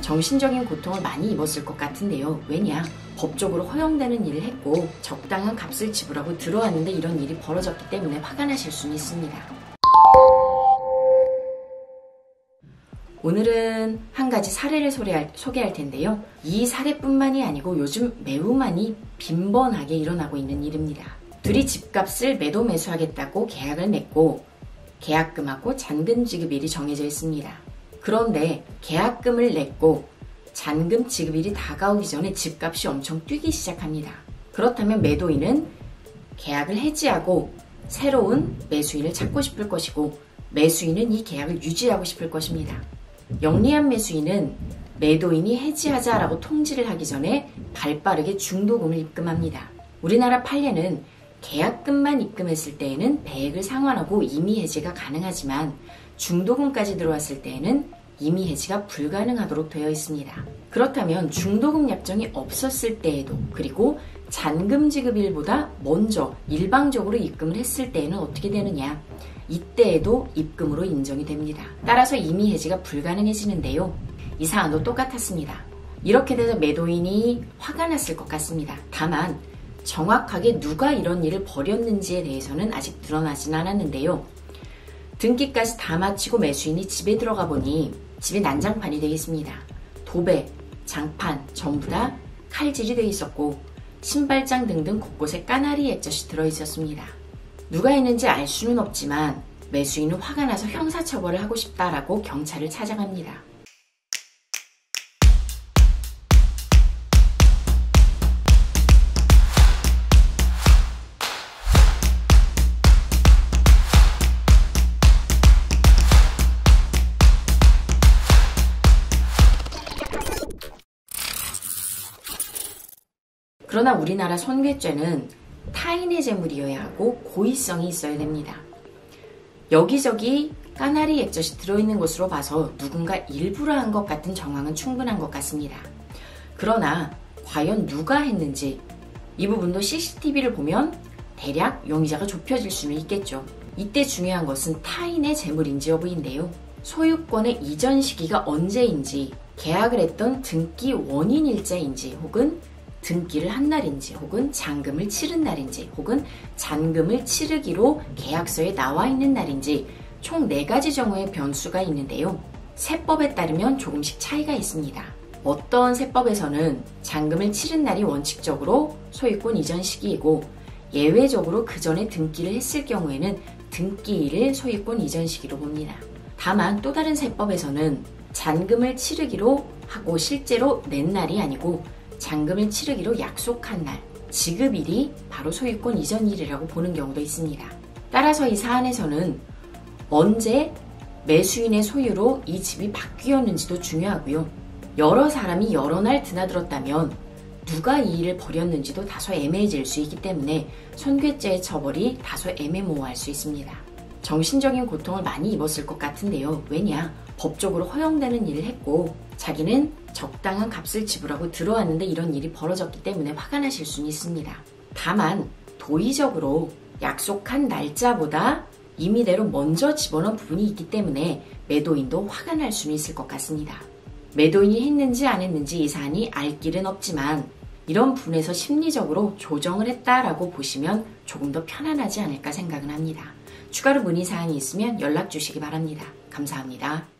정신적인 고통을 많이 입었을 것 같은데요. 왜냐? 법적으로 허용되는 일을 했고 적당한 값을 지불하고 들어왔는데 이런 일이 벌어졌기 때문에 화가 나실 수는 있습니다. 오늘은 한 가지 사례를 소개할 텐데요. 이 사례뿐만이 아니고 요즘 매우 많이 빈번하게 일어나고 있는 일입니다. 둘이 집값을 매도 매수하겠다고 계약을 맺고 계약금하고 잔금 지급일이 정해져 있습니다. 그런데 계약금을 냈고 잔금 지급일이 다가오기 전에 집값이 엄청 뛰기 시작합니다. 그렇다면 매도인은 계약을 해지하고 새로운 매수인을 찾고 싶을 것이고 매수인은 이 계약을 유지하고 싶을 것입니다. 영리한 매수인은 매도인이 해지하자라고 통지를 하기 전에 발빠르게 중도금을 입금합니다. 우리나라 판례는 계약금만 입금했을 때에는 배액을 상환하고 임의 해지가 가능하지만 중도금까지 들어왔을 때에는 임의 해지가 불가능하도록 되어 있습니다. 그렇다면 중도금 약정이 없었을 때에도 그리고 잔금 지급일보다 먼저 일방적으로 입금을 했을 때에는 어떻게 되느냐? 이때에도 입금으로 인정이 됩니다. 따라서 임의 해지가 불가능해지는데요. 이 사안도 똑같았습니다. 이렇게 돼서 매도인이 화가 났을 것 같습니다. 다만 정확하게 누가 이런 일을 벌였는지에 대해서는 아직 드러나진 않았는데요. 등기까지 다 마치고 매수인이 집에 들어가 보니 집이 난장판이 되겠습니다. 도배, 장판 전부 다 칼질이 되어 있었고 신발장 등등 곳곳에 까나리 액젓이 들어있었습니다. 누가 했는지 알 수는 없지만 매수인은 화가 나서 형사처벌을 하고 싶다라고 경찰을 찾아갑니다. 그러나 우리나라 손괴죄는 타인의 재물이어야 하고 고의성이 있어야 됩니다. 여기저기 까나리 액젓이 들어있는 것으로 봐서 누군가 일부러 한 것 같은 정황은 충분한 것 같습니다. 그러나 과연 누가 했는지 이 부분도 CCTV를 보면 대략 용의자가 좁혀질 수는 있겠죠. 이때 중요한 것은 타인의 재물인지 여부인데요. 소유권의 이전 시기가 언제인지, 계약을 했던 등기 원인 일자인지 혹은 등기를 한 날인지 혹은 잔금을 치른 날인지 혹은 잔금을 치르기로 계약서에 나와 있는 날인지 총 4가지 정도의 변수가 있는데요. 세법에 따르면 조금씩 차이가 있습니다. 어떤 세법에서는 잔금을 치른 날이 원칙적으로 소유권 이전 시기이고 예외적으로 그 전에 등기를 했을 경우에는 등기일을 소유권 이전 시기로 봅니다. 다만 또 다른 세법에서는 잔금을 치르기로 하고 실제로 낸 날이 아니고 잔금을 치르기로 약속한 날, 지급일이 바로 소유권 이전일이라고 보는 경우도 있습니다. 따라서 이 사안에서는 언제 매수인의 소유로 이 집이 바뀌었는지도 중요하고요. 여러 사람이 여러 날 드나들었다면 누가 이 일을 벌였는지도 다소 애매해질 수 있기 때문에 손괴죄의 처벌이 다소 애매모호할 수 있습니다. 정신적인 고통을 많이 입었을 것 같은데요. 왜냐? 법적으로 허용되는 일을 했고 자기는 적당한 값을 지불하고 들어왔는데 이런 일이 벌어졌기 때문에 화가 나실 수는 있습니다. 다만 도의적으로 약속한 날짜보다 임의대로 먼저 집어넣은 부분이 있기 때문에 매도인도 화가 날 수는 있을 것 같습니다. 매도인이 했는지 안 했는지 이 사안이 알 길은 없지만 이런 부분에서 심리적으로 조정을 했다라고 보시면 조금 더 편안하지 않을까 생각은 합니다. 추가로 문의사항이 있으면 연락 주시기 바랍니다. 감사합니다.